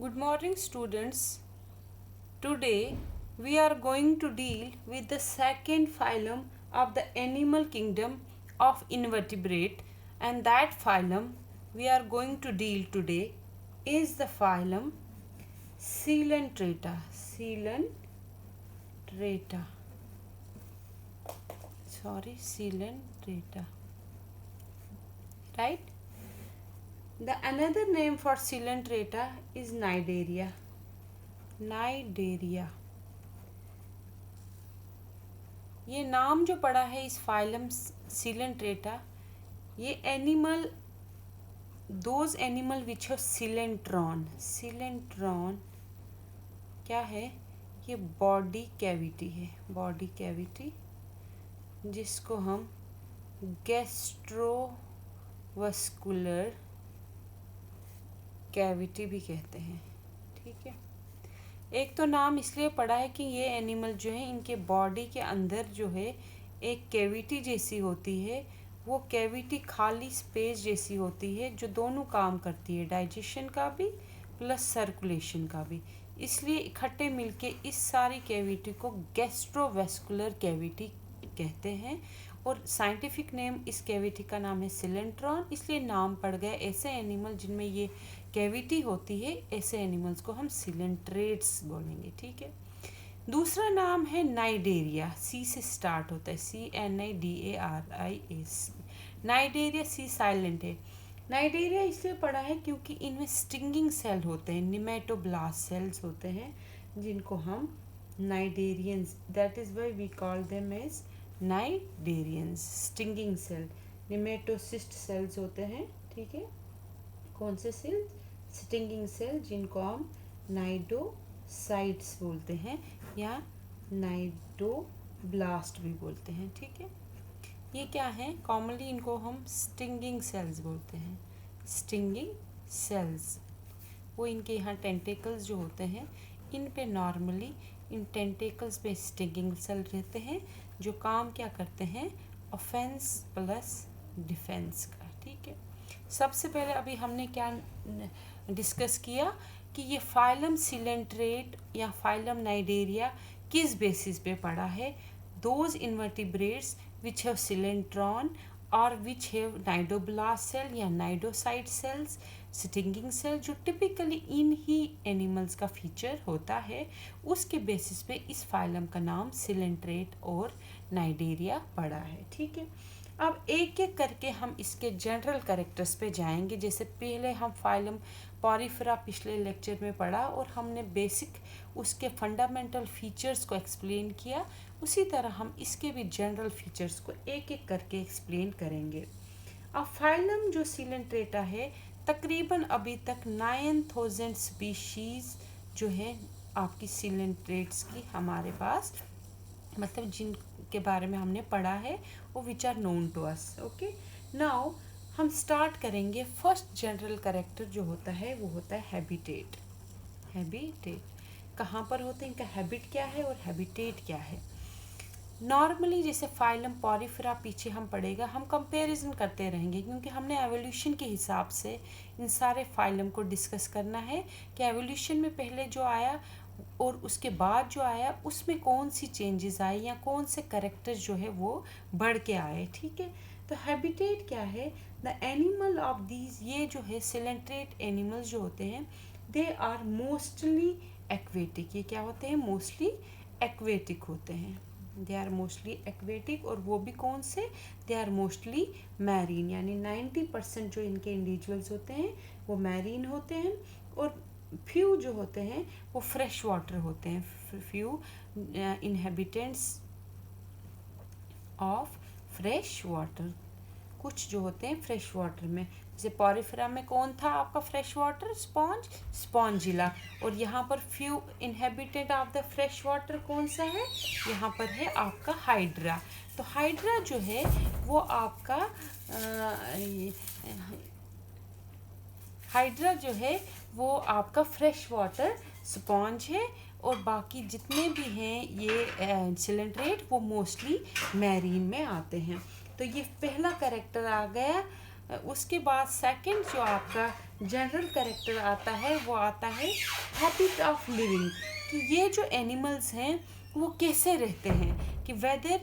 Good morning, students. Today we are going to deal with the second phylum of the animal kingdom of invertebrate, and that phylum we are going to deal today is the phylum Coelenterata. Coelenterata. Right? The another name for Coelenterata is Cnidaria. ये नाम जो पड़ा है इस phylum Coelenterata, ये animal those animal which have सिलेंट्रॉन क्या है? ये बॉडी कैविटी है, बॉडी कैविटी जिसको हम गैस्ट्रोवस्कुलर कैविटी भी कहते हैं। ठीक है, एक तो नाम इसलिए पड़ा है कि ये एनिमल जो है इनके बॉडी के अंदर जो है एक कैविटी जैसी होती है, वो कैविटी खाली स्पेस जैसी होती है जो दोनों काम करती है, डाइजेशन का भी प्लस सर्कुलेशन का भी। इसलिए इकट्ठे मिलके इस सारी कैविटी को गैस्ट्रोवेस्कुलर कैविटी कहते हैं और साइंटिफिक नेम इस कैविटी का नाम है सिलेंट्रॉन। इसलिए नाम पड़ गया ऐसे एनिमल जिनमें ये कैविटी होती है, ऐसे एनिमल्स को हम सिलेंट्रेट्स बोलेंगे। ठीक है, दूसरा नाम है नाइडेरिया, सी से स्टार्ट होता है, CNIDARIAS। नाइडेरिया सी साइलेंट है। नाइडेरिया इसलिए पड़ा है क्योंकि इनमें स्टिंगिंग सेल होते हैं, निमेटोब्लास्ट सेल्स होते हैं जिनको हम cnidarians, that is why we call them as cnidarians. Stinging cell, nematocyst cells होते हैं। ठीक है, कौन से सेल? स्टिंगिंग सेल, जिनको हम नाइडोसाइट्स बोलते हैं या नाइडोब्लास्ट भी बोलते हैं। ठीक है, ये क्या है? कॉमनली इनको हम स्टिंगिंग सेल्स बोलते हैं। स्टिंगिंग सेल्स, वो इनके यहाँ टेंटेकल्स जो होते हैं इन पे नॉर्मली इन टेंटेकल्स पे स्टिंगिंग सेल रहते हैं जो काम क्या करते हैं? ऑफेंस प्लस डिफेंस का। ठीक है, सबसे पहले अभी हमने क्या डिस्कस किया कि ये फाइलम सिलेंट्रेट या फाइलम नाइडेरिया किस बेसिस पे पड़ा है? दोज इन्वर्टिब्रेट्स विच हैव सिलेंट्रॉन और विच हैव नाइडोब्लास्ट सेल या नाइडोसाइट सेल्स, स्टिंगिंग सेल, जो टिपिकली इन ही एनिमल्स का फीचर होता है, उसके बेसिस पे इस फाइलम का नाम सिलेंट्रेट और नाइडेरिया पड़ा है। ठीक है, अब एक एक करके हम इसके जनरल कैरेक्टर्स पे जाएंगे। जैसे पहले हम फाइलम पॉरीफेरा पिछले लेक्चर में पढ़ा और हमने बेसिक उसके फंडामेंटल फीचर्स को एक्सप्लेन किया, उसी तरह हम इसके भी जनरल फीचर्स को एक एक करके एक्सप्लेन करेंगे। अब फाइलम जो सिलेंट्रेटा है, तकरीबन अभी तक 9000 स्पीशीज़ जो है आपकी सिलेंट्रेट्स की हमारे पास, मतलब जिनके बारे में हमने पढ़ा है वो which are known to us. Okay, now हम स्टार्ट करेंगे। फर्स्ट जनरल कैरेक्टर जो होता है वो होता है हैबिटेट। हैबिटेट कहाँ पर होते हैं, इनका हैबिट क्या है और हैबिटेट क्या है? नॉर्मली जैसे फाइलम पॉरीफेरा पीछे हम पढ़ेगा, हम कंपैरिजन करते रहेंगे क्योंकि हमने एवोल्यूशन के हिसाब से इन सारे फाइलम को डिस्कस करना है कि एवोल्यूशन में पहले जो आया और उसके बाद जो आया उसमें कौन सी चेंजेस आए या कौन से कैरेक्टर जो है वो बढ़ के आए। ठीक है, तो हैबिटेट क्या है? द एनिमल ऑफ दीज, ये जो है सिलेंट्रेट एनिमल्स जो होते हैं, दे आर मोस्टली एक्वेटिक। ये क्या होते हैं? मोस्टली एक्वेटिक होते हैं। दे आर मोस्टली एक्वेटिक, और वो भी कौन से? दे आर मोस्टली मैरीन, यानी 90% जो इनके इंडिविजुअल्स होते हैं वो मैरीन होते हैं और फ्यू जो होते हैं वो फ्रेश वाटर होते हैं। Few inhabitants of fresh water, कुछ जो होते हैं फ्रेश वाटर में। जैसे पॉरीफेरा में कौन था आपका फ्रेश वाटर? स्पॉन्जिला। और यहाँ पर few inhabitant of the fresh water कौन सा है? यहाँ पर है आपका हाइड्रा। तो हाइड्रा जो है वो आपका हाइड्रा जो है वो आपका फ्रेश वाटर स्पॉन्ज है, और बाकी जितने भी हैं ये सिलेंट्रेट वो मोस्टली मैरीन में आते हैं। तो ये पहला कैरेक्टर आ गया। उसके बाद सेकंड जो आपका जनरल कैरेक्टर आता है वो आता है हैबिट ऑफ लिविंग, कि ये जो एनिमल्स हैं वो कैसे रहते हैं, कि वेदर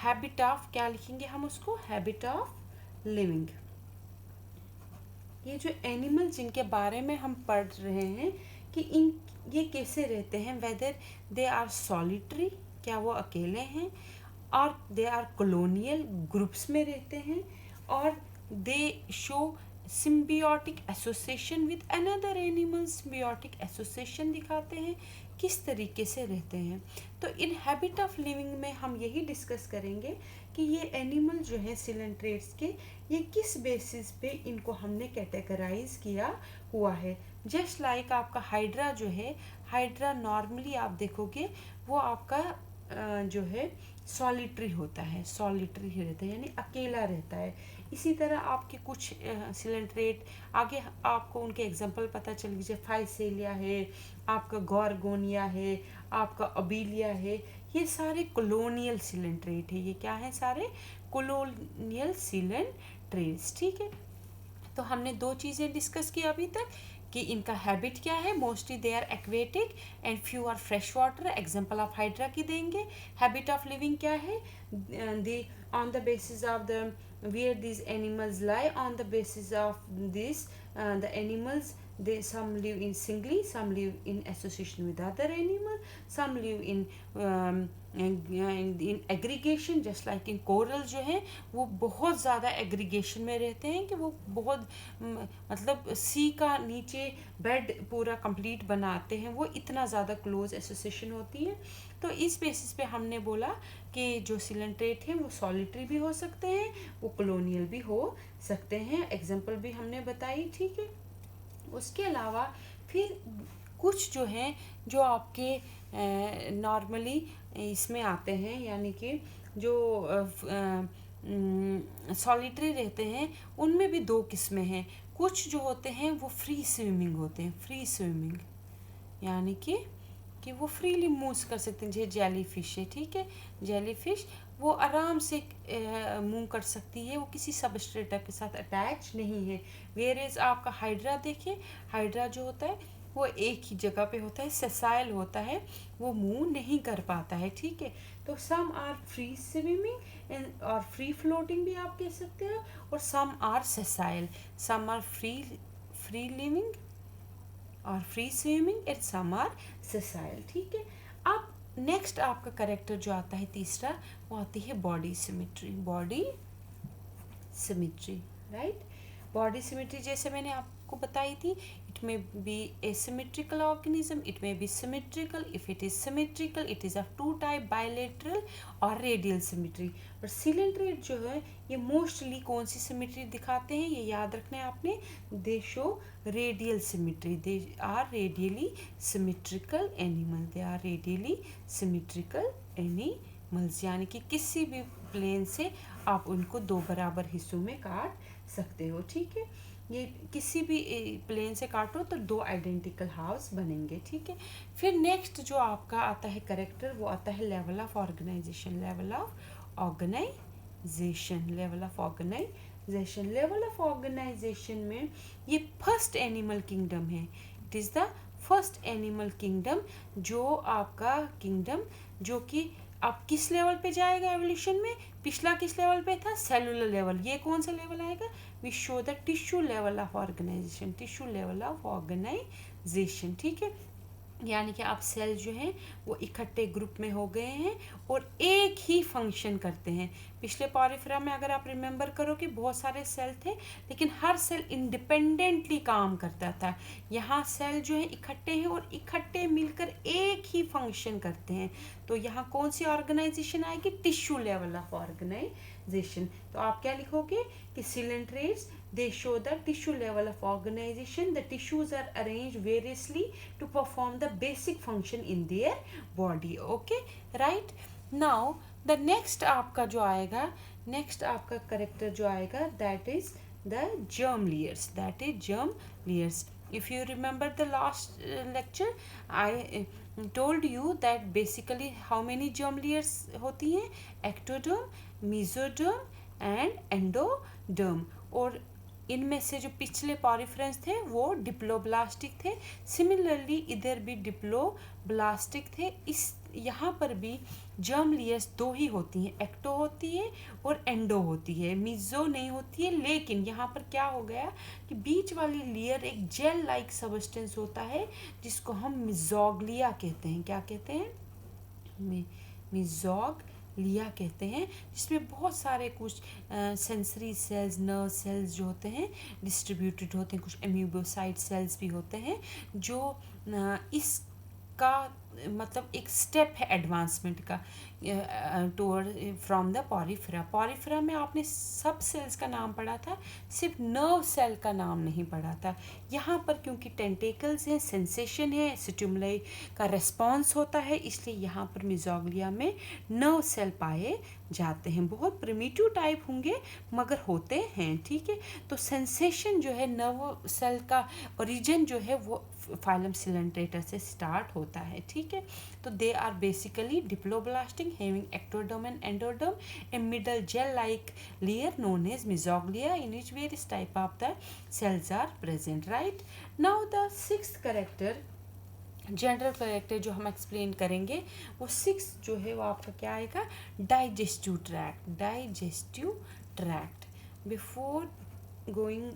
हैबिट ऑफ, क्या लिखेंगे हम उसको, हैबिट ऑफ लिविंग। ये जो एनिमल जिनके बारे में हम पढ़ रहे हैं कि इन ये कैसे रहते हैं, वेदर दे आर सॉलिटरी, क्या वो अकेले हैं, और दे आर कॉलोनियल, ग्रुप्स में रहते हैं, और दे show symbiotic association with another animal, symbiotic association दिखाते हैं, किस तरीके से रहते हैं। तो इन हैबिट ऑफ लिविंग में हम यही डिस्कस करेंगे कि ये एनिमल जो है सिलेंट्रेट्स के, ये किस बेसिस पे इनको हमने कैटेगराइज किया हुआ है। जस्ट लाइक आपका हाइड्रा जो है, हाइड्रा नॉर्मली आप देखोगे वो आपका जो है सॉलिटरी होता है, सॉलिटरी ही रहता है, यानी अकेला रहता है। इसी तरह आपके कुछ सिलेंट्रेट आगे आपको उनके एग्जांपल पता चल लीजिए, फाइसेलिया है, आपका गॉर्गोनिया है, आपका अबीलिया है, ये सारे कॉलोनियल सिलेंट्रेट है। ये क्या है, सारे कॉलोनियल सिलेंट्रेट्स, ठीक है। तो हमने दो चीज़ें डिस्कस की अभी तक कि इनका हैबिट क्या है, mostly they are aquatic and few are fresh water, example of hydra की देंगे। हैबिट ऑफ लिविंग क्या है, the on the basis of the where these animals lie, on the basis of this the animals, they some live in singly, some live in association with other animal, some live in aggregation, just like in coral जो है वो बहुत ज़्यादा aggregation में रहते हैं, कि वो बहुत मतलब सी का नीचे बेड पूरा कंप्लीट बनाते हैं, वो इतना ज़्यादा क्लोज एसोसिएशन होती है। तो इस बेसिस पे हमने बोला कि जो सिलेंट्रेट हैं वो सॉलिटरी भी हो सकते हैं, वो कॉलोनियल भी हो सकते हैं, एग्जांपल भी हमने बताई, ठीक है। उसके अलावा फिर कुछ जो हैं जो आपके नॉर्मली इसमें आते हैं, यानी कि जो सॉलिटरी रहते हैं उनमें भी दो किस्में हैं। कुछ जो होते हैं वो फ्री स्विमिंग होते हैं, फ्री स्विमिंग यानी कि वो फ्रीली मूव कर सकते हैं, जैसे जेली फिश है, ठीक है। जेली फिश वो आराम से मूव कर सकती है, वो किसी सबस्ट्रेटा के साथ अटैच नहीं है। वेयर इज आपका हाइड्रा देखिए, हाइड्रा जो होता है वो एक ही जगह पे होता है, सेसाइल होता है, वो मूव नहीं कर पाता है, ठीक है। तो some are free swimming and और फ्री फ्लोटिंग भी आप कह सकते हो, और some are sessile, some are free living और free swimming and some are sessile, ठीक है। अब नेक्स्ट आपका करेक्टर जो आता है तीसरा, वो आती है body symmetry, body symmetry, right. Body symmetry जैसे मैंने आपको बताई थी, it may be asymmetrical organism, it may be symmetrical. If it is symmetrical, it is of two type, bilateral और radial symmetry। और सिलेंट्रेट जो है ये मोस्टली कौन सी सिमेट्री दिखाते हैं, ये याद रखना है आपने, they show radial symmetry, they are radially symmetrical animal, they are radially symmetrical animals, यानी कि किसी भी प्लेन से आप उनको दो बराबर हिस्सों में काट सकते हो, ठीक है। ये किसी भी प्लेन से काटो तो दो आइडेंटिकल हाउस बनेंगे, ठीक है। फिर नेक्स्ट जो आपका आता है करेक्टर, वो आता है level of organisation, level of organisation, level of organisation. Level of organisation में ये फर्स्ट एनिमल किंगडम है, it is the first animal kingdom, जो आपका किंगडम जो कि अब किस लेवल पे जाएगा एवोल्यूशन में, पिछला किस लेवल पे था, सेलुलर लेवल, ये कौन सा लेवल आएगा, we show the tissue level of organisation, tissue level of organisation, ठीक है। यानी कि आप सेल जो हैं वो इकट्ठे ग्रुप में हो गए हैं और एक ही फंक्शन करते हैं। पिछले पॉरिफेरा में अगर आप रिमेंबर करो कि बहुत सारे सेल थे, लेकिन हर सेल इंडिपेंडेंटली काम करता था। यहाँ सेल जो है इकट्ठे हैं और इकट्ठे मिलकर एक ही फंक्शन करते हैं। तो यहाँ कौन सी ऑर्गेनाइजेशन आएगी, टिश्यू लेवल ऑफ ऑर्गेनाइजेशन। तो आप क्या लिखोगे कि coelenterates they show the tissue level of organization, the tissues are arranged variously to perform the basic function in their body, okay, right। now the next आपका जो आएगा, next आपका character जो आएगा, that is the germ layers, that is germ layers। if you remember the last lecture I told you that basically how many germ layers होती हैं, ectoderm, mesoderm and endoderm। और इनमें से जो पिछले पॉरीफेरस थे वो डिप्लोब्लास्टिक थे, सिमिलरली इधर भी डिप्लोब्लास्टिक थे। इस यहाँ पर भी जर्म लेयर्स दो ही होती हैं, एक्टो होती है और एंडो होती है, मीजो नहीं होती है। लेकिन यहाँ पर क्या हो गया कि बीच वाली लेयर एक जेल लाइक सब्सटेंस होता है जिसको हम मिजोग्लिया कहते हैं। क्या कहते हैं? मिजोग्लिया कहते हैं, जिसमें बहुत सारे कुछ सेंसरी सेल्स, नर्व सेल्स जो होते हैं डिस्ट्रीब्यूटेड होते हैं, कुछ एम्यूबोसाइट सेल्स भी होते हैं जो इसका मतलब एक स्टेप है एडवांसमेंट का toward from the Porifera. Porifera में आपने सब सेल्स का नाम पढ़ा था, सिर्फ नर्व सेल का नाम नहीं पढ़ा था। यहाँ पर क्योंकि टेंटेकल्स हैं, सेंसेशन है, स्टिमुलाई का रिस्पॉन्स होता है, इसलिए यहाँ पर मिजोग्लिया में नर्व सेल पाए जाते हैं। बहुत प्रिमिटिव टाइप होंगे मगर होते हैं, ठीक है। तो सेंसेशन जो है नर्व सेल का ओरिजिन जो है वो फाइलम सिलेंट्रेटा से स्टार्ट होता है, ठीक है। तो they are basically diploblastic having ectoderm and endoderm, a middle gel like layer known as mesoglea in which various type of the cells are present, right? Now the sixth character, general character जो हम explain करेंगे वो 6 जो है वो आपका क्या आएगा? Digestive tract. Digestive tract. Before going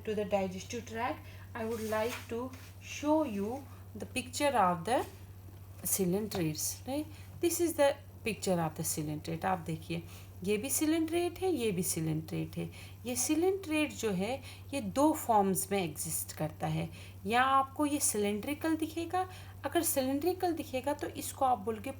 to the digestive tract I would like to show you the picture of the coelenterates, right? This is the picture of the coelenterate. आप देखिए, ये भी सिलेंट्रेट है, ये भी सिलेंट्रेट है। ये coelenterate जो है ये दो फॉर्म्स में एग्जिस्ट करता है। या आपको ये सिलेंड्रिकल दिखेगा, अगर सिलेंड्रिकल दिखेगा तो इसको आप बोलोगे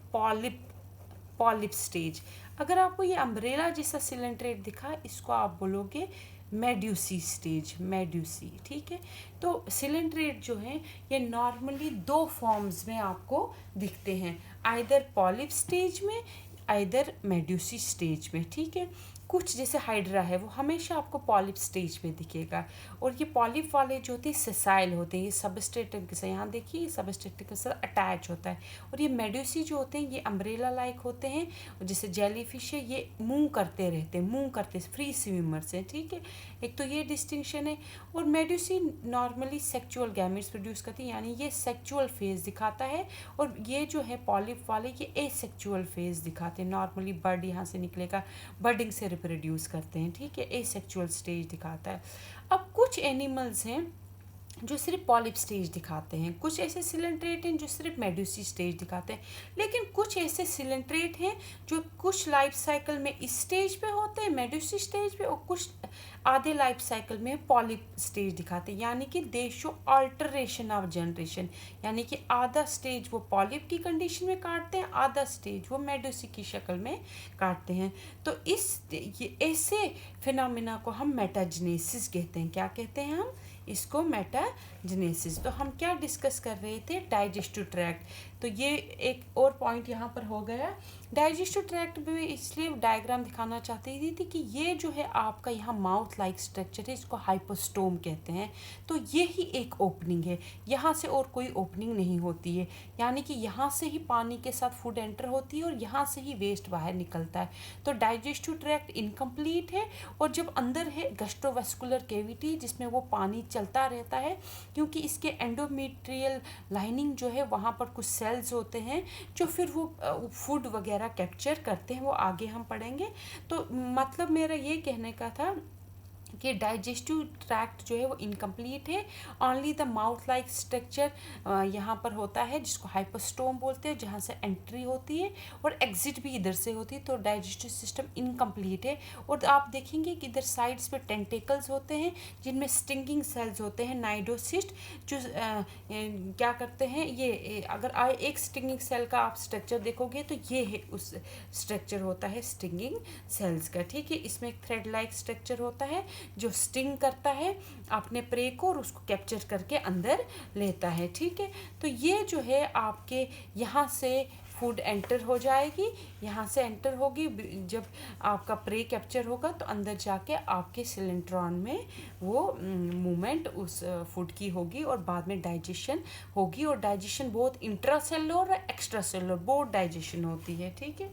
पॉलिप स्टेज। अगर आपको ये अम्ब्रेला जैसा सिलेंट्रेट दिखा, इसको आप बोलोगे मेड्यूसी स्टेज, मेड्यूसी, ठीक है। तो सिलेंट्रेट जो है ये नॉर्मली दो फॉर्म्स में आपको दिखते हैं, आइदर पॉलिप स्टेज में, आइदर मेड्यूसी स्टेज में, ठीक है। कुछ जैसे हाइड्रा है वो हमेशा आपको पॉलिप स्टेज पे दिखेगा, और ये पॉलिप वाले जो होते हैं सेसाइल होते हैं, ये सबस्ट्रेटम के साथ, यहाँ देखिए, ये सबस्ट्रेटम के साथ अटैच होता है। और ये मेड्यूसी जो होते हैं ये अम्ब्रेला लाइक होते हैं, जैसे जेलीफिश है ये मूव करते रहते हैं, मूव करते फ्री स्विमर्स हैं, ठीक है। एक तो ये डिस्टिंक्शन है। और medusae normally sexual gametes produce करती है, यानी ये सेक्चुअल फेज दिखाता है, और ये जो है पॉलिप वाले ये एसेक्चुअल फेज दिखाते हैं। नॉर्मली बर्ड यहाँ से निकलेगा, बर्डिंग से रिप्रोड्यूस करते हैं, ठीक है, एसेक्चुअल स्टेज दिखाता है। अब कुछ एनिमल्स हैं जो सिर्फ पॉलिप स्टेज दिखाते हैं, कुछ ऐसे सिलेंट्रेट हैं जो सिर्फ मेड्यूसी स्टेज दिखाते हैं, लेकिन कुछ ऐसे सिलेंट्रेट हैं जो कुछ लाइफ साइकिल में इस स्टेज पे होते हैं, मेड्यूसी स्टेज पे, और कुछ आधे लाइफ साइकिल में पॉलिप स्टेज दिखाते हैं। यानी कि दे शो अल्टरेशन ऑफ जनरेशन, यानी कि आधा स्टेज वो पॉलिप की कंडीशन में काटते हैं, आधा स्टेज वो मेड्यूसी की शक्ल में काटते हैं। तो ये ऐसे फिनोमिना को हम मेटाजेनेसिस कहते हैं। क्या कहते हैं हम इसको? मेटाजेनेसिस। तो हम क्या डिस्कस कर रहे थे? Digestive tract. तो ये एक और पॉइंट यहाँ पर हो गया। डाइजेस्टिव ट्रैक्ट में इसलिए डायग्राम दिखाना चाहती थी कि ये जो है आपका यहाँ माउथ लाइक स्ट्रक्चर है, इसको हाइपोस्टोम कहते हैं। तो ये ही एक ओपनिंग है, यहाँ से और कोई ओपनिंग नहीं होती है, यानी कि यहाँ से ही पानी के साथ फूड एंटर होती है और यहाँ से ही वेस्ट बाहर निकलता है। तो डाइजेस्टिव ट्रैक्ट इनकम्प्लीट है। और जब अंदर है गैस्ट्रोवेस्कुलर कैविटी जिसमें वो पानी चलता रहता है, क्योंकि इसके एंडोमेट्रियल लाइनिंग जो है वहाँ पर कुछ सेल्स होते हैं जो फिर वो फूड वगैरह कैप्चर करते हैं, वो आगे हम पढ़ेंगे। तो मतलब मेरा ये कहने का था कि डाइजेस्टिव ट्रैक्ट जो है वो इनकम्प्लीट है। Only the mouth like structure यहाँ पर होता है जिसको हाइपोस्टोम बोलते हैं, जहाँ से एंट्री होती है और एग्जिट भी इधर से होती है। तो डाइजेस्टिव सिस्टम इनकम्प्लीट है। और आप देखेंगे कि इधर साइड्स पे टेंटेकल्स होते हैं जिनमें स्टिंगिंग सेल्स होते हैं, नाइडोसिस्ट, जो क्या करते हैं ये अगर एक स्टिंगिंग सेल का आप स्ट्रक्चर देखोगे तो ये है उस स्ट्रक्चर होता है स्टिंगिंग सेल्स का, ठीक है। इसमें एक थ्रेड लाइक स्ट्रक्चर होता है जो स्टिंग करता है अपने प्रे को और उसको कैप्चर करके अंदर लेता है, ठीक है। तो ये जो है आपके यहाँ से फूड एंटर हो जाएगी, यहाँ से एंटर होगी, जब आपका प्रे कैप्चर होगा तो अंदर जाके आपके सिलेंट्रॉन में वो मूवमेंट उस फूड की होगी और बाद में डाइजेशन होगी। और डाइजेशन बहुत इंट्रासेलुलर और एक्स्ट्रा सेलुलर बोथ डाइजेशन होती है, ठीक है।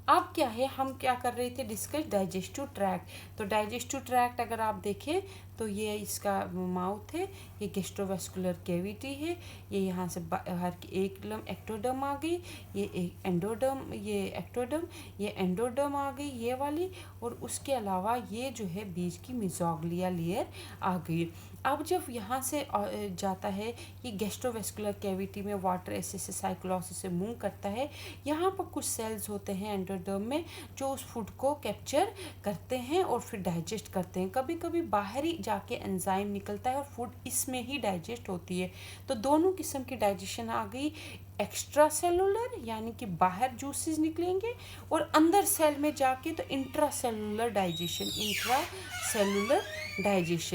अब क्या है, हम क्या कर रहे थे डिस्कस डाइजेस्टिव ट्रैक्ट। तो डाइजेस्टिव ट्रैक्ट अगर आप देखें तो ये इसका माउथ है, ये गैस्ट्रोवेस्कुलर कैविटी है, ये यहाँ से बाहर की एक एक्टोडर्म आ गई, ये एक एंडोडर्म, ये एक्टोडर्म, ये एंडोडर्म आ गई ये वाली, और उसके अलावा ये जो है बीच की मिजोग्लिया लेयर आ गई। अब जब यहाँ से जाता है ये गैस्ट्रोवेस्कुलर कैविटी में वाटर ऐसे से साइक्लोसिस से मूव करता है, यहाँ पर कुछ सेल्स होते हैं एंडोडर्म में जो उस फूड को कैप्चर करते हैं और फिर डाइजेस्ट करते हैं। कभी कभी बाहर ही जाके एंजाइम निकलता है और फूड इसमें ही डाइजेस्ट होती है। तो दोनों किस्म की डाइजेशन आ गई, एक्स्ट्रा सेलुलर यानी कि बाहर जूसेस निकलेंगे, और अंदर सेल में जाके तो इंट्रा सेलुलर डाइजेशन,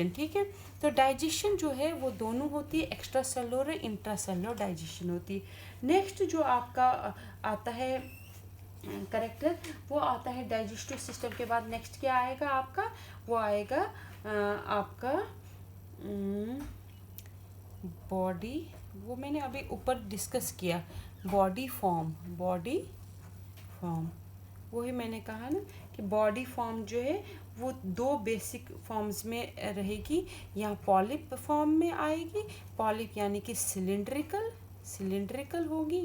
ठीक है। तो डाइजेशन जो है वो दोनों होती है, एक्स्ट्रा सेलुलर और इंट्रा सेलुलर डाइजेशन होती है। नेक्स्ट जो आपका आता है करेक्टर, वो आता है डाइजेस्टिव सिस्टम के बाद नेक्स्ट क्या आएगा आपका, वो आएगा आपका बॉडी, वो मैंने अभी ऊपर डिस्कस किया, बॉडी फॉर्म वही मैंने कहा ना कि बॉडी फॉर्म जो है वो दो बेसिक फॉर्म्स में रहेगी। यहाँ पॉलिप फॉर्म में आएगी, पॉलिप यानी कि सिलिंड्रिकल होगी,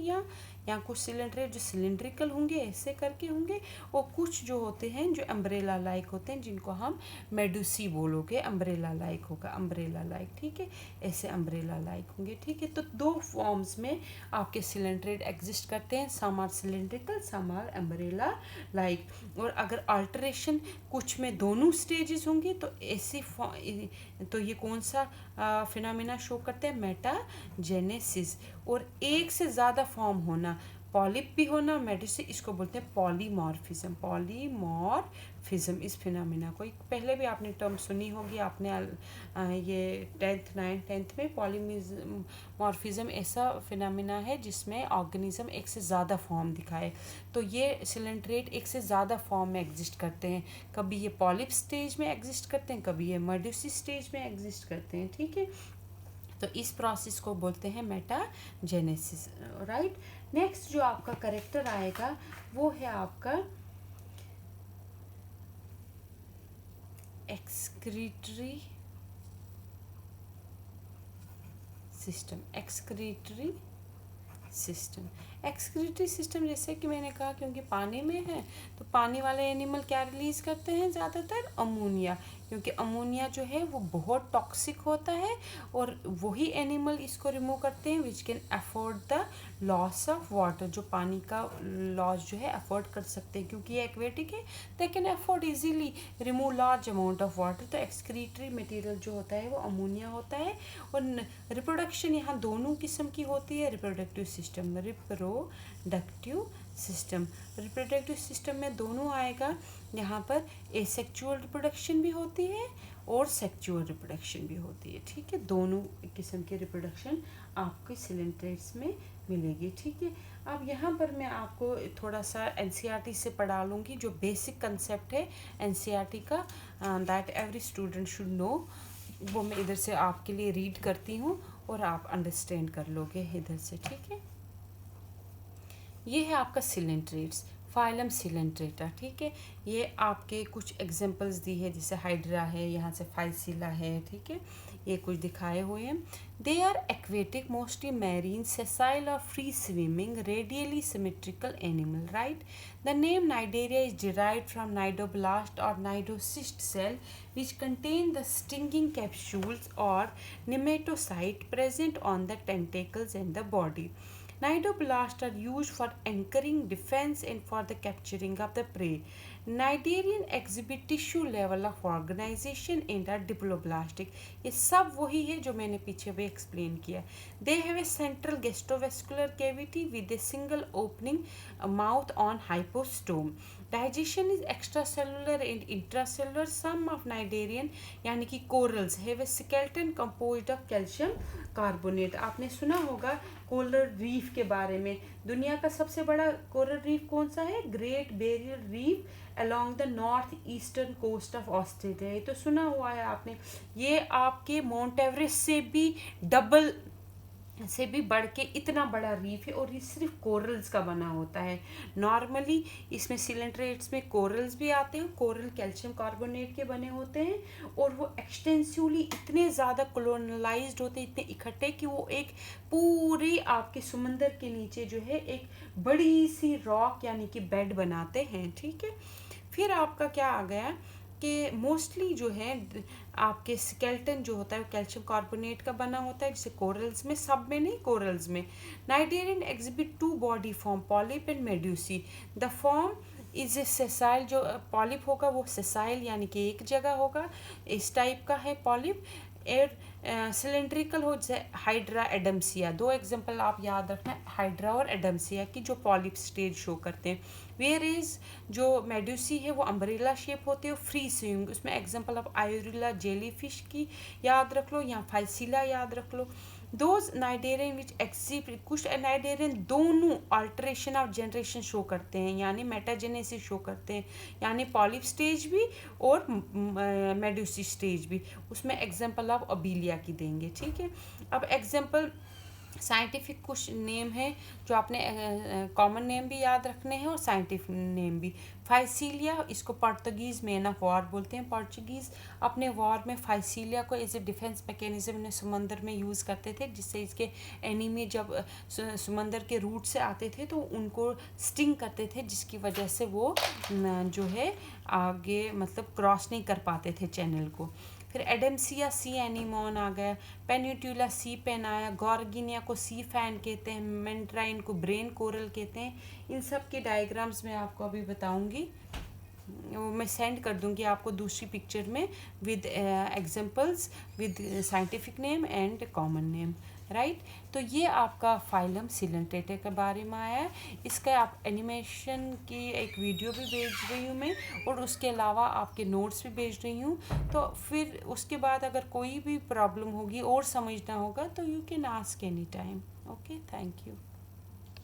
या कुछ सिलेंडर जो सिलिंड्रिकल होंगे ऐसे करके होंगे, और कुछ जो होते हैं जो अम्ब्रेला लाइक होते हैं जिनको हम मेडुसी बोलोगे, अम्ब्रेला लाइक होगा, अम्ब्रेला लाइक, ठीक है, ऐसे अम्ब्रेला लाइक होंगे, ठीक है। तो दो फॉर्म्स में आपके सिलेंड्रेट एग्जिस्ट करते हैं, some are cylindrical, some are umbrella like. और अगर अल्टरेशन कुछ में दोनों स्टेजेस होंगी तो ऐसी तो ये कौन सा फिनोमिना शो करते हैं, मेटाजेनेसिस। और एक से ज़्यादा फॉर्म होना, पॉलिप भी होना, मेडुसी, इसको बोलते हैं पॉलीमॉर्फिज्म। इस फिनोमिना को पहले भी आपने टर्म सुनी होगी, आपने ये 10th में पॉलीमॉर्फिज्म ऐसा फिनोमिना है जिसमें ऑर्गेनिज्म एक से ज़्यादा फॉर्म दिखाए। तो ये सिलेंड्रेट एक से ज़्यादा फॉर्म में एग्जिस्ट करते हैं, कभी ये पॉलिप स्टेज में एग्जिस्ट करते हैं, कभी ये मेडुसी स्टेज में एग्जिस्ट करते हैं, ठीक है। तो इस प्रोसेस को बोलते हैं मेटाजेनेसिस, राइट। नेक्स्ट जो आपका करेक्टर आएगा वो है आपका एक्सक्रीटरी सिस्टम जैसे कि मैंने कहा, क्योंकि पानी में है तो पानी वाले एनिमल क्या रिलीज करते हैं, ज़्यादातर अमोनिया, क्योंकि अमोनिया जो है वो बहुत टॉक्सिक होता है, और वही एनिमल इसको रिमूव करते हैं which can afford the loss of water, जो पानी का लॉस जो है अफोर्ड कर सकते हैं, क्योंकि ये एक्वेटिक है, they can afford easily remove large amount of water. तो एक्सक्रीटरी मटेरियल जो होता है वो अमोनिया होता है। और रिप्रोडक्शन यहाँ दोनों किस्म की होती है, रिप्रोडक्टिव सिस्टम में दोनों आएगा। यहाँ पर एसेक्सुअल रिप्रोडक्शन भी होती है और सेक्सुअल रिप्रोडक्शन भी होती है, ठीक है। दोनों किस्म के रिप्रोडक्शन आपके सिलेंट्रेट्स में मिलेगी, ठीक है। अब यहाँ पर मैं आपको थोड़ा सा एनसीईआरटी से पढ़ा लूँगी, जो बेसिक कंसेप्ट है एनसीईआरटी का, that every student should know, वो मैं इधर से आपके लिए रीड करती हूँ और आप अंडरस्टैंड कर लोगे इधर से, ठीक है। ये है आपका सिलेंट्रेट्स, फाइलम सिलेंट्रेटा, ठीक है। ये आपके कुछ एग्जांपल्स दी है, जैसे हाइड्रा है, यहाँ से फाइसिला है, ठीक है, ये कुछ दिखाए हुए हैं। They are aquatic, mostly marine, sessile और free swimming, radially symmetrical animal, right. The name cnidaria is derived from nidoblast or nidocyst cell which contain the stinging capsules or nematocyte present on the tentacles and the body. Nidoblasts are used for anchoring, defense and for the capturing of the prey. Cnidarian exhibit tissue level of organization and are diploblastic. ये सब वही है जो मैंने पीछे भी explain किया। They have a central gastrovascular cavity with a single opening mouth on hypostome. Digestion is extracellular and intracellular. Some of cnidarian यानी कि corals have a skeleton composed of calcium carbonate. आपने सुना होगा कोरल रीफ के बारे में। दुनिया का सबसे बड़ा कोरल रीफ कौन सा है, Great Barrier Reef along the north eastern coast of Australia. ये तो सुना हुआ है आपने। ये आपके माउंट एवरेस्ट से भी डबल से भी बढ़ के इतना बड़ा रीफ है, और ये सिर्फ कोरल्स का बना होता है। नॉर्मली इसमें सिलेंट्रेट्स में कोरल्स भी आते हैं, कोरल कैल्शियम कार्बोनेट के बने होते हैं, और वो एक्सटेंसिवली इतने ज़्यादा कॉलोनलाइज्ड होते हैं, इतने इकट्ठे कि वो एक पूरी आपके समंदर के नीचे जो है एक बड़ी सी रॉक यानी कि बेड बनाते हैं। ठीक है, फिर आपका क्या आ गया कि मोस्टली जो है आपके स्केल्टन जो होता है वो कैल्शियम कार्बोनेट का बना होता है, जैसे कोरल्स में, सब में नहीं, कोरल्स में। Cnidarian exhibit two body form, polyp and medusae. The form is a sessile, जो पॉलिप होगा वो सेसाइल यानी कि एक जगह होगा, इस टाइप का है पॉलिप। एयर सिलेंड्रिकल हो, जैसे हाइड्रा एडम्सिया, दो एग्जांपल आप याद रखना, हाइड्रा और एडम्सिया की, जो पॉलिप स्टेज शो करते हैं। वेयर इज जो मेड्यूसी है वो अम्ब्रेला शेप होते हैं, फ्री स्विमिंग, उसमें एग्जांपल आप आयोरिला जेलीफिश की याद रख लो, या फाइसिला याद रख लो। दोज नाइडेरियन विच एक्सिबिट, कुछ नाइडेरियन दोनों अल्टरेशन ऑफ जनरेशन शो करते हैं, यानी मेटाजेनेसिस शो करते हैं, यानी पॉलिप स्टेज भी और मेड्यूसी स्टेज भी। उसमें एग्जांपल आप अबीलिया की देंगे। ठीक है, अब एग्जांपल साइंटिफिक कुछ नेम है जो आपने कॉमन नेम भी याद रखने हैं और साइंटिफिक नेम भी। फाइसीलिया, इसको पुर्तगीज़ मैन ऑफ वॉर बोलते हैं। पोर्चुगीज़ अपने वॉर में फाइसीलिया को एज ए डिफेंस मैकेनिज्म ने समंदर में यूज़ करते थे, जिससे इसके एनिमी जब समंदर के रूट से आते थे तो उनको स्टिंग करते थे, जिसकी वजह से वो जो है आगे मतलब क्रॉस नहीं कर पाते थे चैनल को। फिर एडम्सिया सी एनीमोन आ गया, पेन्यूट्यूला सी पेन आया, गॉर्गिनिया को सी फैन कहते हैं, मेंट्राइन को ब्रेन कोरल कहते हैं। इन सब के डायग्राम्स मैं आपको अभी बताऊंगी, वो मैं सेंड कर दूंगी आपको दूसरी पिक्चर में with examples, with scientific name and common name, right. तो ये आपका फाइलम सिलेंट्रेटा के बारे में आया है। इसका आप एनिमेशन की एक वीडियो भी भेज रही हूँ मैं, और उसके अलावा आपके नोट्स भी भेज रही हूँ। तो फिर उसके बाद अगर कोई भी प्रॉब्लम होगी और समझना होगा तो you can ask any time. Okay, thank you.